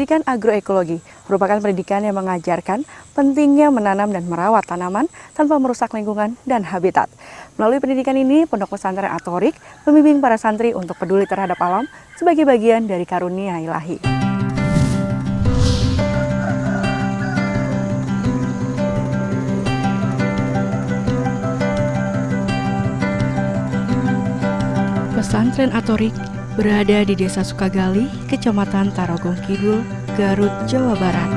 Pendidikan agroekologi merupakan pendidikan yang mengajarkan pentingnya menanam dan merawat tanaman tanpa merusak lingkungan dan habitat. Melalui pendidikan ini, Pondok Pesantren Atorik membimbing para santri untuk peduli terhadap alam sebagai bagian dari karunia ilahi. Pesantren Atorik berada di Desa Sukagali, Kecamatan Tarogong Kidul, Garut, Jawa Barat.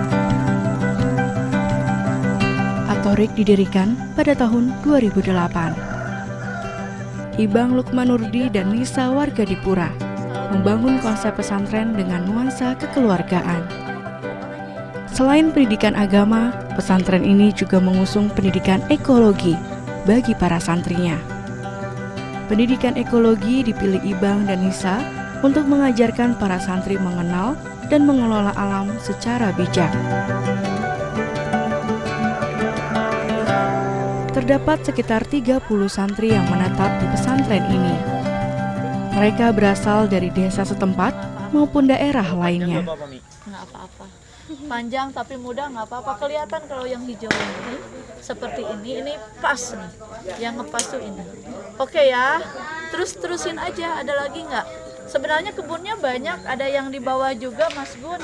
Atorik didirikan pada tahun 2008. Ibang Lukmanurdi dan Nisa warga Dipura membangun konsep pesantren dengan nuansa kekeluargaan. Selain pendidikan agama, pesantren ini juga mengusung pendidikan ekologi bagi para santrinya. Pendidikan ekologi dipilih Ibang dan Nisa untuk mengajarkan para santri mengenal dan mengelola alam secara bijak. Terdapat sekitar 30 santri yang menetap di pesantren ini. Mereka berasal dari desa setempat maupun daerah lainnya. Nggak apa-apa. Panjang tapi mudah nggak apa-apa. Kelihatan kalau yang hijau ini seperti ini pas nih. Yang ngepas tuh ini. Oke ya, terusin aja. Ada lagi nggak? Sebenarnya kebunnya banyak, ada yang di bawah juga, Mas Gun.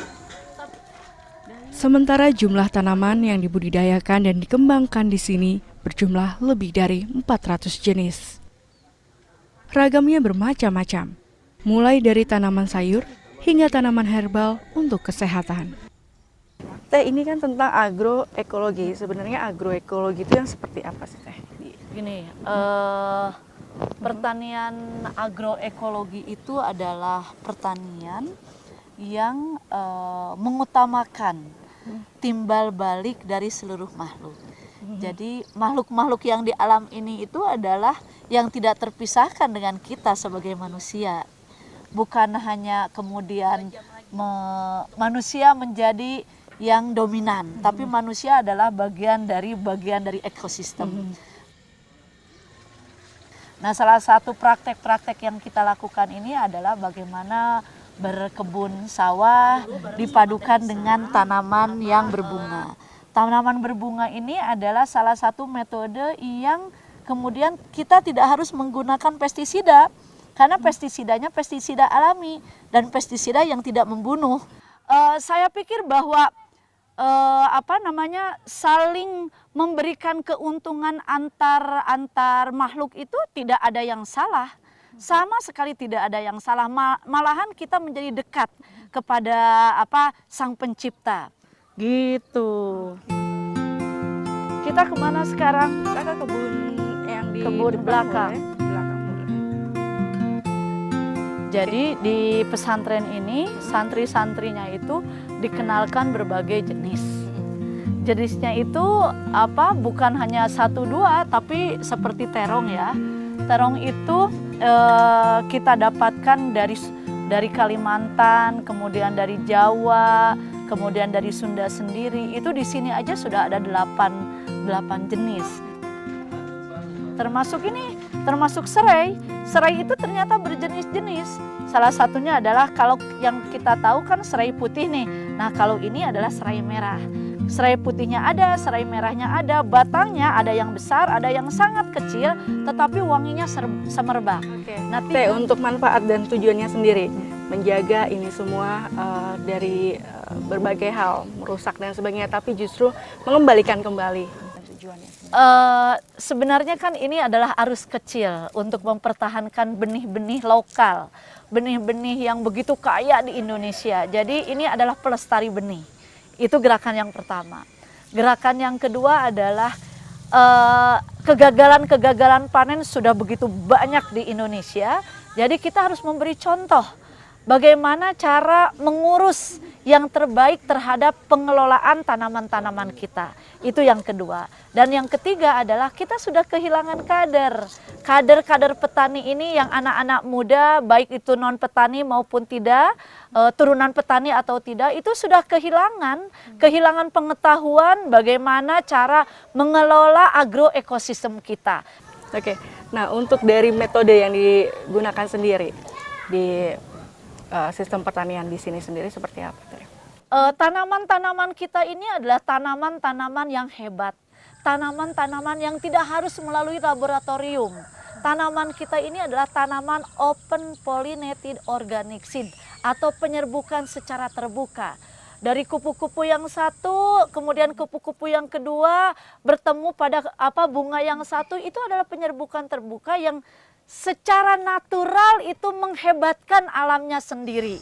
Sementara jumlah tanaman yang dibudidayakan dan dikembangkan di sini berjumlah lebih dari 400 jenis. Ragamnya bermacam-macam, mulai dari tanaman sayur hingga tanaman herbal untuk kesehatan. Teh, ini kan tentang agroekologi. Sebenarnya agroekologi itu yang seperti apa sih, Teh? Gini, pertanian agroekologi itu adalah pertanian yang mengutamakan timbal balik dari seluruh makhluk. Jadi makhluk-makhluk yang di alam ini itu adalah yang tidak terpisahkan dengan kita sebagai manusia. Bukan hanya kemudian manusia menjadi yang dominan, tapi manusia adalah bagian dari ekosistem. Nah, salah satu praktek-praktek yang kita lakukan ini adalah bagaimana berkebun sawah dipadukan dengan tanaman yang berbunga. Tanaman berbunga ini adalah salah satu metode yang kemudian kita tidak harus menggunakan pestisida, karena pestisidanya pestisida alami dan pestisida yang tidak membunuh. Saya pikir bahwa saling memberikan keuntungan antar makhluk itu tidak ada yang salah, sama sekali tidak ada yang salah. Malahan kita menjadi dekat kepada Sang Pencipta, gitu. Kita kemana sekarang? Kita ke kebun yang di kebun belakang. Jadi di pesantren ini santri-santrinya itu dikenalkan berbagai jenis. Jenisnya itu bukan hanya 1-2 tapi seperti terong ya. Terong itu kita dapatkan dari Kalimantan, kemudian dari Jawa, kemudian dari Sunda sendiri. Itu di sini aja sudah ada 8 jenis. Termasuk serai. Serai itu ternyata berjenis-jenis. Salah satunya adalah kalau yang kita tahu kan serai putih nih. Nah, kalau ini adalah serai merah. Serai putihnya ada, serai merahnya ada, batangnya ada yang besar, ada yang sangat kecil, tetapi wanginya semerbak. Nah, Teh, untuk manfaat dan tujuannya sendiri, menjaga ini semua dari berbagai hal, merusak dan sebagainya, tapi justru mengembalikan kembali tujuannya. Sebenarnya kan ini adalah arus kecil untuk mempertahankan benih-benih lokal, benih-benih yang begitu kaya di Indonesia. Jadi ini adalah pelestari benih. Itu gerakan yang pertama. Gerakan yang kedua adalah kegagalan panen sudah begitu banyak di Indonesia. Jadi kita harus memberi contoh bagaimana cara mengurus yang terbaik terhadap pengelolaan tanaman-tanaman kita. Itu yang kedua. Dan yang ketiga adalah kita sudah kehilangan kader petani ini yang anak-anak muda, baik itu non petani maupun tidak, turunan petani atau tidak, itu sudah kehilangan pengetahuan bagaimana cara mengelola agroekosistem kita. Oke, nah untuk dari metode yang digunakan sendiri di sistem pertanian di sini sendiri seperti apa? tanaman-tanaman kita ini adalah tanaman-tanaman yang hebat. Tanaman-tanaman yang tidak harus melalui laboratorium. Tanaman kita ini adalah tanaman open pollinated organic seed atau penyerbukan secara terbuka. Dari kupu-kupu yang satu, kemudian kupu-kupu yang kedua bertemu pada bunga yang satu, itu adalah penyerbukan terbuka yang secara natural itu menghebatkan alamnya sendiri.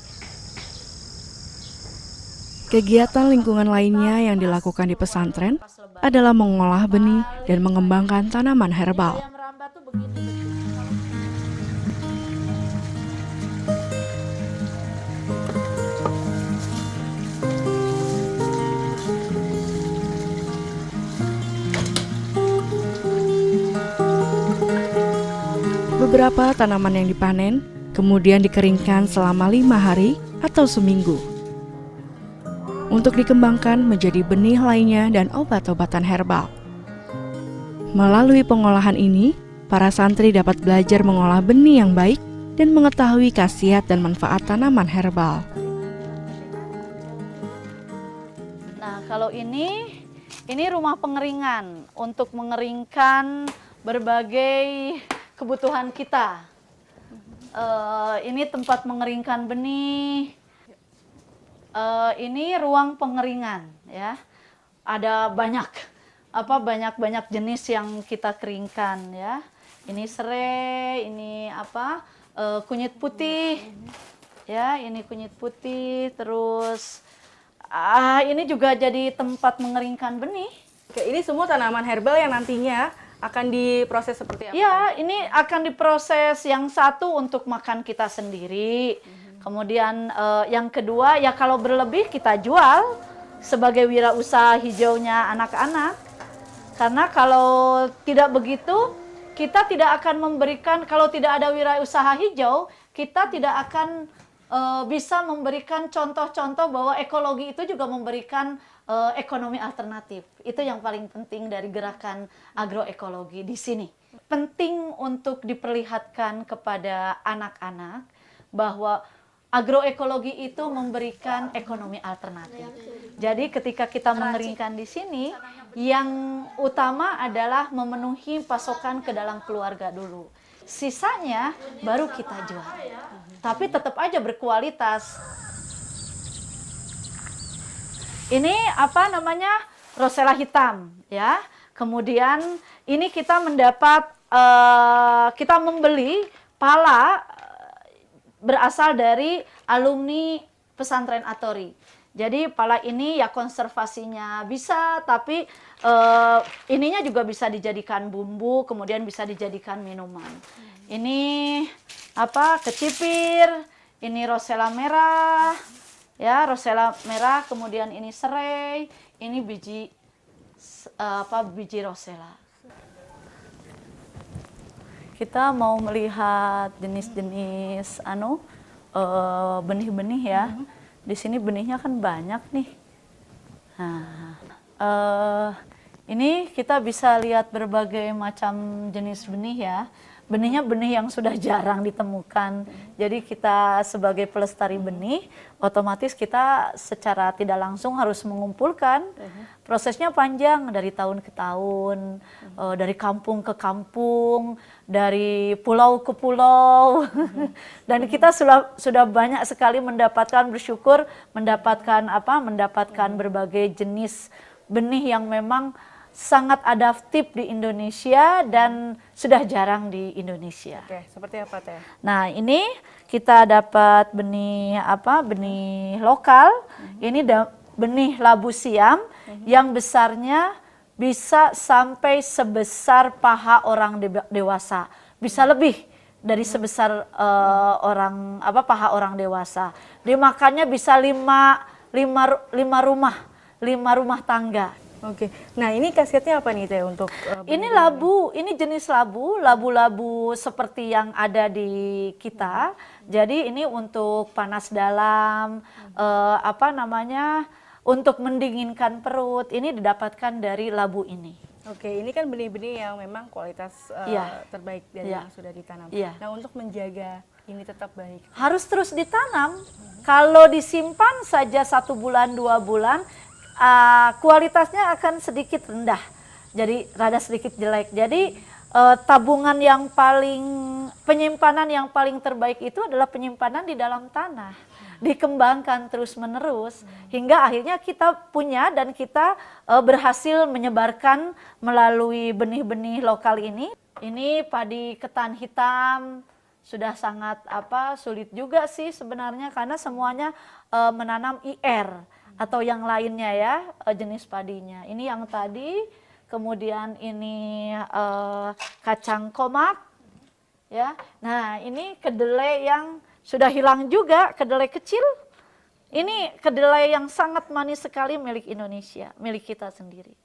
Kegiatan lingkungan lainnya yang dilakukan di pesantren adalah mengolah benih dan mengembangkan tanaman herbal. Yang merambat tuh begini bentuknya. Beberapa tanaman yang dipanen kemudian dikeringkan selama 5 hari atau seminggu untuk dikembangkan menjadi benih lainnya dan obat-obatan herbal. Melalui pengolahan ini, para santri dapat belajar mengolah benih yang baik dan mengetahui khasiat dan manfaat tanaman herbal. Nah, kalau ini rumah pengeringan untuk mengeringkan berbagai kebutuhan kita. Ini tempat mengeringkan benih. Ini ruang pengeringan, ya. Ada banyak jenis yang kita keringkan, ya. Ini serai, ini kunyit putih, ya. Ini kunyit putih, terus ini juga jadi tempat mengeringkan benih. Oke, ini semua tanaman herbal yang nantinya akan diproses seperti apa? Ya, ini akan diproses yang satu untuk makan kita sendiri. Kemudian yang kedua, ya kalau berlebih kita jual sebagai wirausaha hijaunya anak-anak. Karena kalau tidak begitu, kita tidak akan memberikan, kalau tidak ada wirausaha hijau, kita tidak akan bisa memberikan contoh-contoh bahwa ekologi itu juga memberikan ekonomi alternatif. Itu yang paling penting dari gerakan agroekologi di sini. Penting untuk diperlihatkan kepada anak-anak bahwa agroekologi itu memberikan ekonomi alternatif. Jadi ketika kita mengeringkan di sini, yang utama adalah memenuhi pasokan ke dalam keluarga dulu. Sisanya baru kita jual. Tapi tetap aja berkualitas. Ini Rosella hitam, ya. Kemudian ini kita mendapat kita membeli pala berasal dari alumni pesantren Atori. Jadi pala ini ya konservasinya bisa, tapi ininya juga bisa dijadikan bumbu, kemudian bisa dijadikan minuman. Ini kecipir, ini rosella merah, ya rosella merah, kemudian ini serai, ini biji biji rosella. Kita mau melihat jenis-jenis benih-benih ya. Di sini benihnya kan banyak nih. Nah, ini kita bisa lihat berbagai macam jenis benih ya. Benihnya benih yang sudah jarang ditemukan. Jadi kita sebagai pelestari benih, otomatis kita secara tidak langsung harus mengumpulkan. Prosesnya panjang dari tahun ke tahun, dari kampung ke kampung, dari pulau ke pulau. Dan kita sudah banyak sekali bersyukur mendapatkan berbagai jenis benih yang memang sangat adaptif di Indonesia dan sudah jarang di Indonesia. Oke, seperti apa Teh? Nah, ini kita dapat benih benih lokal. Ini benih labu siam yang besarnya bisa sampai sebesar paha orang dewasa. Bisa lebih dari sebesar paha orang dewasa. Dimakannya bisa 5 rumah tangga. Oke, nah ini khasiatnya apa nih Teh untuk? Ini labu, ini jenis labu seperti yang ada di kita. Jadi ini untuk panas dalam, untuk mendinginkan perut. Ini didapatkan dari labu ini. Oke, ini kan benih-benih yang memang kualitas terbaik dari yang sudah ditanam. Nah, untuk menjaga ini tetap baik. Harus terus ditanam. Kalau disimpan saja 1 bulan 2 bulan, kualitasnya akan sedikit rendah. Jadi rada sedikit jelek. Jadi tabungan yang penyimpanan yang paling terbaik itu adalah penyimpanan di dalam tanah. Dikembangkan terus-menerus hingga akhirnya kita punya dan kita berhasil menyebarkan melalui benih-benih lokal ini. Ini padi ketan hitam. Sudah sangat sulit juga sih sebenarnya karena semuanya menanam IR atau yang lainnya ya, jenis padinya. Ini yang tadi, kemudian ini kacang komak ya. Nah, ini kedelai yang sudah hilang juga, kedelai kecil. Ini kedelai yang sangat manis sekali milik Indonesia, milik kita sendiri.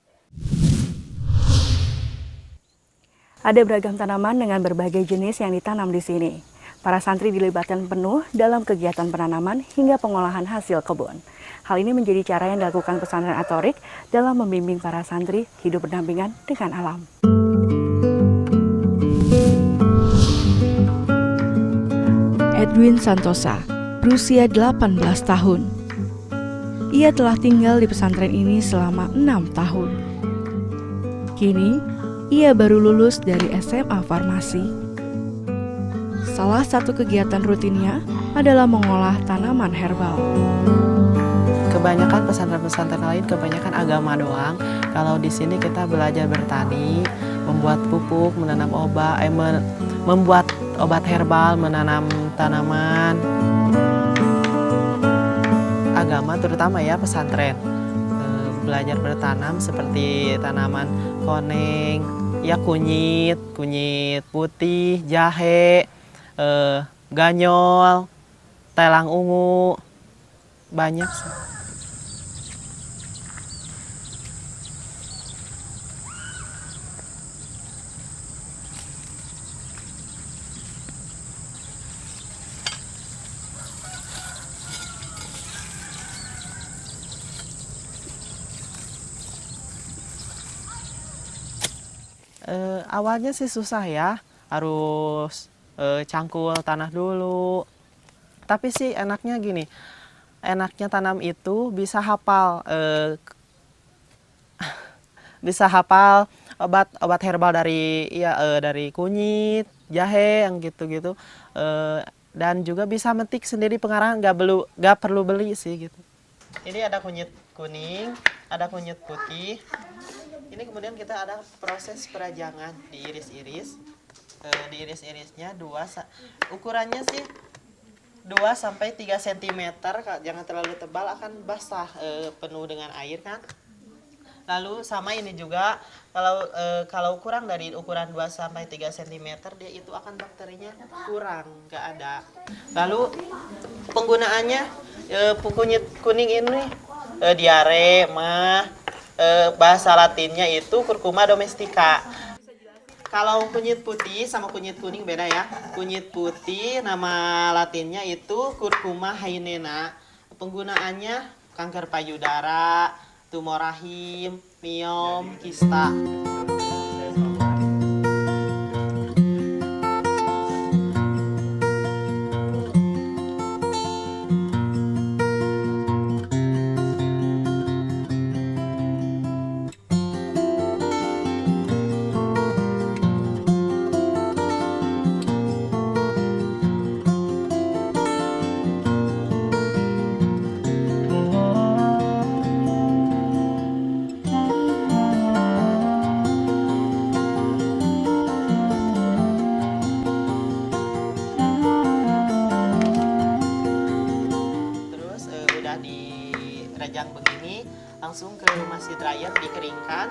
Ada beragam tanaman dengan berbagai jenis yang ditanam di sini. Para santri dilibatkan penuh dalam kegiatan penanaman hingga pengolahan hasil kebun. Hal ini menjadi cara yang dilakukan pesantren Atorik dalam membimbing para santri hidup berdampingan dengan alam. Edwin Santosa, berusia 18 tahun. Ia telah tinggal di pesantren ini selama 6 tahun. Kini, ia baru lulus dari SMA Farmasi. Salah satu kegiatan rutinnya adalah mengolah tanaman herbal. Kebanyakan pesantren-pesantren lain kebanyakan agama doang. Kalau di sini kita belajar bertani, membuat pupuk, menanam obat, membuat obat herbal, menanam tanaman. Agama terutama ya pesantren. Belajar bertanam seperti tanaman koneng, ya kunyit putih, jahe, ganyol, telang ungu, banyak sih. Awalnya sih susah ya, harus cangkul tanah dulu. Tapi sih enaknya gini, enaknya tanam itu bisa hafal obat herbal dari kunyit, jahe yang gitu-gitu, dan juga bisa metik sendiri pengarang, nggak perlu beli sih gitu. Ini ada kunyit kuning, ada kunyit putih. Ini kemudian kita ada proses perajangan, diiris-iris. Diiris-irisnya ukurannya sih 2 sampai 3 cm, jangan terlalu tebal, akan basah penuh dengan air kan. Lalu sama ini juga, kalau kurang dari ukuran 2 sampai 3 cm, dia itu akan bakterinya kurang, nggak ada. Lalu penggunaannya kunyit kuning ini diare bahasa latinnya itu curcuma domestica. Kalau kunyit putih sama kunyit kuning beda ya. Kunyit putih nama latinnya itu curcuma hyaenina. Penggunaannya kanker payudara, tumor rahim, miom, kista. Dirajang begini, langsung ke masjid raya dikeringkan.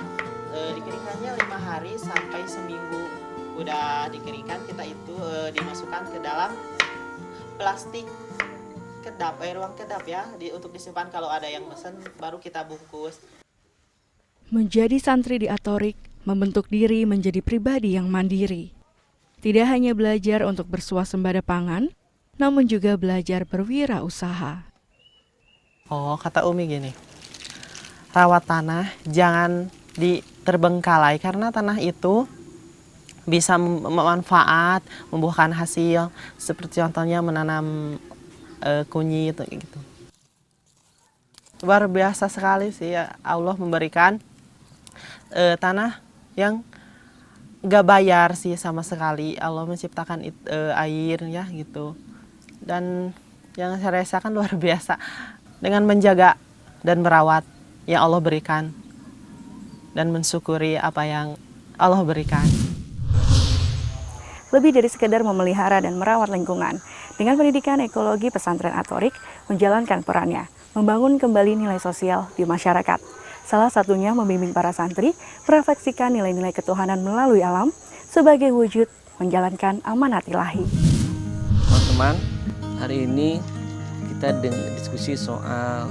Dikeringkannya 5 hari sampai seminggu. Udah dikeringkan, kita itu dimasukkan ke dalam plastik kedap, ruang kedap ya, untuk disimpan. Kalau ada yang pesen baru kita bungkus. Menjadi santri di Atorik membentuk diri menjadi pribadi yang mandiri. Tidak hanya belajar untuk bersuasembada pangan, namun juga belajar berwirausaha. Oh, kata Umi gini, rawat tanah jangan diterbengkalai karena tanah itu bisa bermanfaat, membuahkan hasil, seperti contohnya menanam kunyit gitu. Luar biasa sekali sih ya, Allah memberikan tanah yang gak bayar sih sama sekali. Allah menciptakan air ya gitu. Dan yang saya rasakan luar biasa dengan menjaga dan merawat yang Allah berikan dan mensyukuri apa yang Allah berikan. Lebih dari sekedar memelihara dan merawat lingkungan, dengan pendidikan ekologi pesantren Atorik menjalankan perannya, membangun kembali nilai sosial di masyarakat. Salah satunya membimbing para santri merefleksikan nilai-nilai ketuhanan melalui alam sebagai wujud menjalankan amanat ilahi. Teman-teman, hari ini kita diskusi soal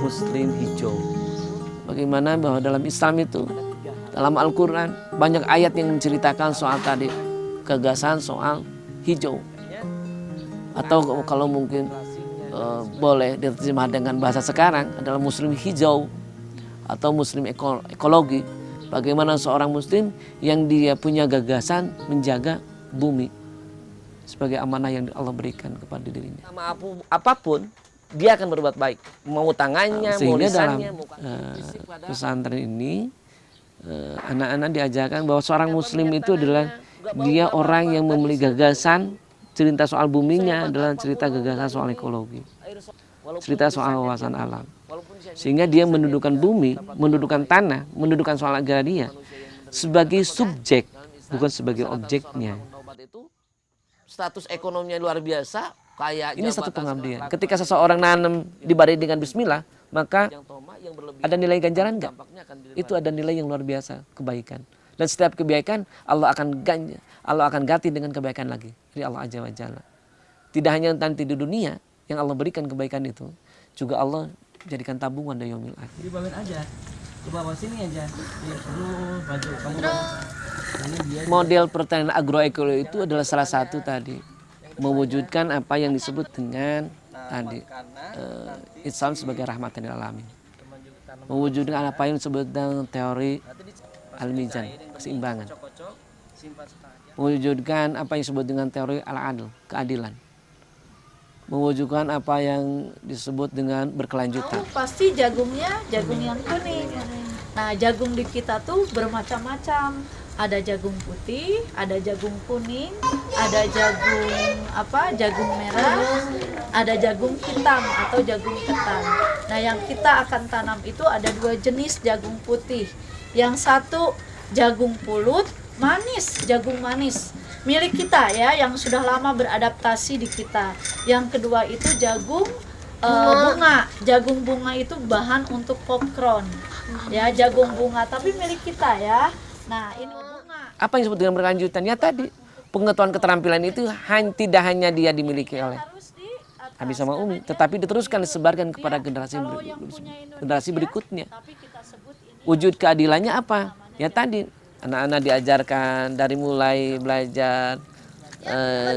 Muslim hijau. Bagaimana bahwa dalam Islam itu, dalam Al-Quran banyak ayat yang menceritakan soal tadi gagasan soal hijau. Atau kalau mungkin boleh diterjemah dengan bahasa sekarang adalah Muslim hijau atau Muslim ekologi. Bagaimana seorang Muslim yang dia punya gagasan menjaga bumi sebagai amanah yang Allah berikan kepada dirinya. Sama apapun dia akan berbuat baik, mau tangannya, mau lisannya, mau pesantren ini anak-anak diajarkan bahwa seorang Muslim itu adalah dia orang yang memiliki gagasan. Cerita soal buminya adalah cerita gagasan soal ekologi, cerita soal wawasan alam. Sehingga dia mendudukan bumi, mendudukan tanah, mendudukan soal agraria sebagai subjek, bukan sebagai objeknya. Status ekonominya luar biasa, kaya. Ini satu pengabdian. Ketika seseorang nanam dibarengi dengan bismillah, maka ada nilai ganjaran enggak? Itu ada nilai yang luar biasa, kebaikan. Dan setiap kebaikan Allah akan ganti dengan kebaikan lagi dari Allah Azza wa Jalla. Tidak hanya nanti di dunia yang Allah berikan kebaikan itu, juga Allah jadikan tabungan dari yaumil akhir. Jadi bawain aja, ke bawah sini aja. Baju kamu. Model pertanian agroekologi itu adalah salah satu tadi mewujudkan apa yang disebut dengan tadi Islam sebagai rahmatan lil alamin. Mewujudkan apa yang disebut dengan teori al-mizan, keseimbangan. Mewujudkan apa yang disebut dengan teori al-adl, keadilan. Mewujudkan apa yang disebut dengan berkelanjutan. Pasti jagungnya jagung yang kuning. Nah, jagung di kita tuh bermacam-macam. Ada jagung putih, ada jagung kuning, ada jagung merah, ada jagung hitam atau jagung ketan. Nah, yang kita akan tanam itu ada 2 jenis jagung putih. Yang satu jagung pulut, manis, jagung manis. Milik kita ya, yang sudah lama beradaptasi di kita. Yang kedua itu jagung bunga. Jagung bunga itu bahan untuk popcorn. Ya, jagung bunga, tapi milik kita ya. Nah, ini bunga. Apa yang disebut dengan berkelanjutan? Ya tadi, pengetahuan keterampilan itu tidak hanya dia dimiliki oleh Abi sama Umi, tetapi diteruskan, disebarkan kepada generasi berikutnya. Wujud keadilannya apa? Ya tadi, anak-anak diajarkan dari mulai belajar,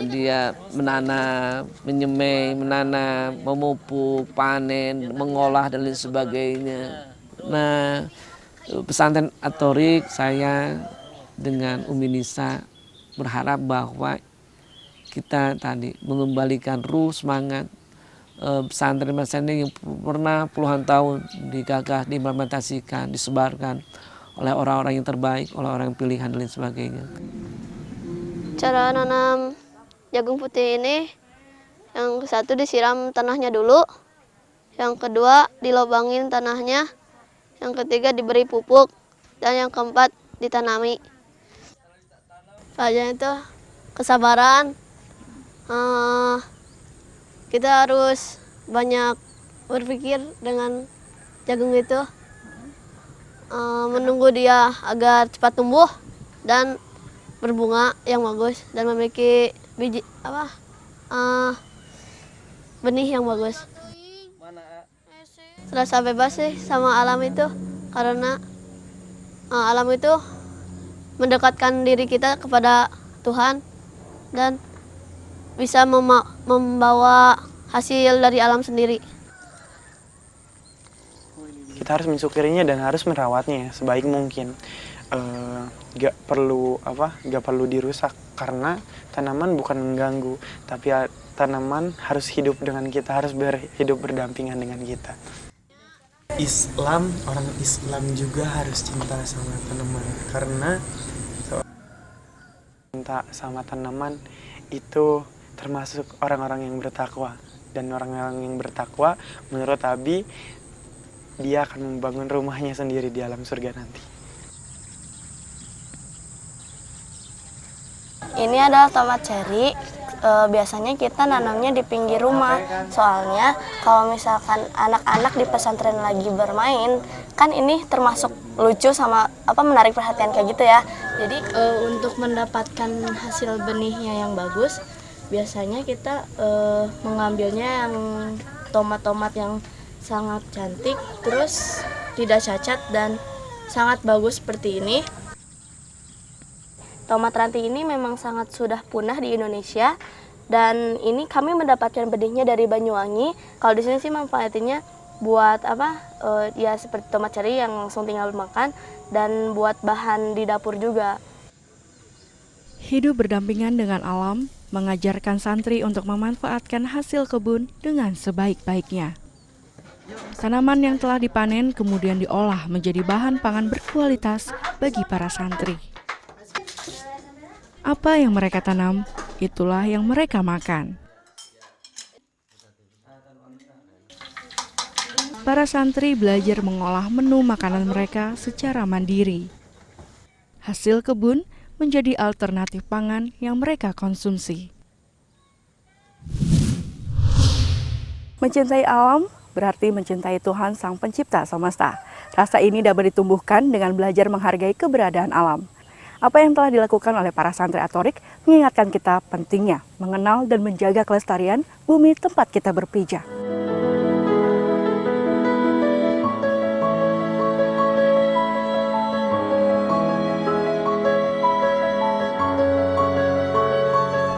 dia menanam, menyemai, menanam, memupuk, panen, mengolah dan lain sebagainya. Nah, pesantren Atorik saya dengan Umi Nisa berharap bahwa kita tadi mengembalikan ruh semangat pesantren-pesantren yang pernah puluhan tahun digagas, diimplementasikan, disebarkan oleh orang-orang yang terbaik, oleh orang yang pilihan dan lain sebagainya. Cara nanam jagung putih ini, yang satu disiram tanahnya dulu, yang kedua dilobangin tanahnya, yang ketiga diberi pupuk, dan yang keempat ditanami. Pelajaran itu kesabaran, kita harus banyak berpikir dengan jagung itu, menunggu dia agar cepat tumbuh dan berbunga yang bagus dan memiliki benih yang bagus. Rasa bebas sih sama alam itu, karena alam itu mendekatkan diri kita kepada Tuhan dan bisa membawa hasil dari alam sendiri. kita harus mensyukurinya dan harus merawatnya sebaik mungkin. Gak perlu dirusak, karena tanaman bukan mengganggu, tapi tanaman harus hidup dengan kita, harus hidup berdampingan dengan kita. Orang Islam juga harus cinta sama tanaman, karena cinta sama tanaman itu termasuk orang-orang yang bertakwa. Dan orang-orang yang bertakwa, menurut Abi, dia akan membangun rumahnya sendiri di alam surga nanti. Ini adalah tomat cherry. Biasanya kita nanamnya di pinggir rumah. Soalnya kalau misalkan anak-anak di pesantren lagi bermain, kan ini termasuk lucu sama menarik perhatian kayak gitu ya. Jadi untuk mendapatkan hasil benihnya yang bagus, biasanya kita mengambilnya yang tomat-tomat yang sangat cantik, terus tidak cacat dan sangat bagus seperti ini. Tomat ranting ini memang sangat sudah punah di Indonesia, dan ini kami mendapatkan benihnya dari Banyuwangi. Kalau di sini sih manfaatnya buat ya seperti tomat cherry yang langsung tinggal makan, dan buat bahan di dapur juga. Hidup berdampingan dengan alam mengajarkan santri untuk memanfaatkan hasil kebun dengan sebaik-baiknya. Tanaman yang telah dipanen kemudian diolah menjadi bahan pangan berkualitas bagi para santri. Apa yang mereka tanam, itulah yang mereka makan. Para santri belajar mengolah menu makanan mereka secara mandiri. Hasil kebun menjadi alternatif pangan yang mereka konsumsi. Mencintai alam berarti mencintai Tuhan Sang Pencipta semesta. Rasa ini dapat ditumbuhkan dengan belajar menghargai keberadaan alam. Apa yang telah dilakukan oleh para santri Atorik mengingatkan kita pentingnya mengenal dan menjaga kelestarian bumi tempat kita berpijak.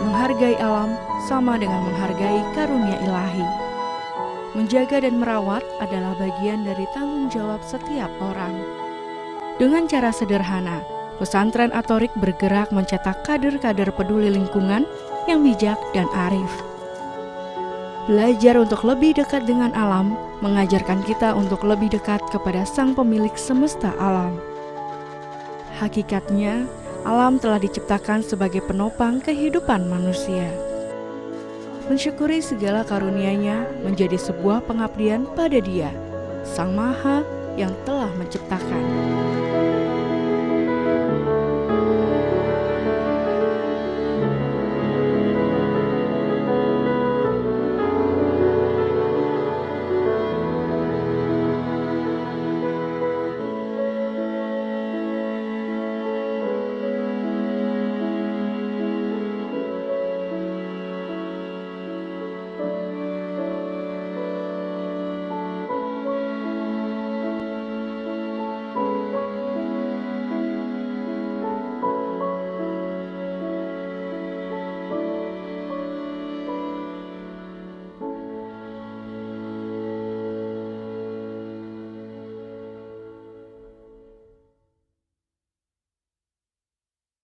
Menghargai alam sama dengan menghargai karunia ilahi. Menjaga dan merawat adalah bagian dari tanggung jawab setiap orang. Dengan cara sederhana, pesantren Atorik bergerak mencetak kader-kader peduli lingkungan yang bijak dan arif. Belajar untuk lebih dekat dengan alam mengajarkan kita untuk lebih dekat kepada Sang Pemilik semesta alam. Hakikatnya, alam telah diciptakan sebagai penopang kehidupan manusia. Mensyukuri segala karunia-Nya menjadi sebuah pengabdian pada Dia, Sang Maha yang telah menciptakan.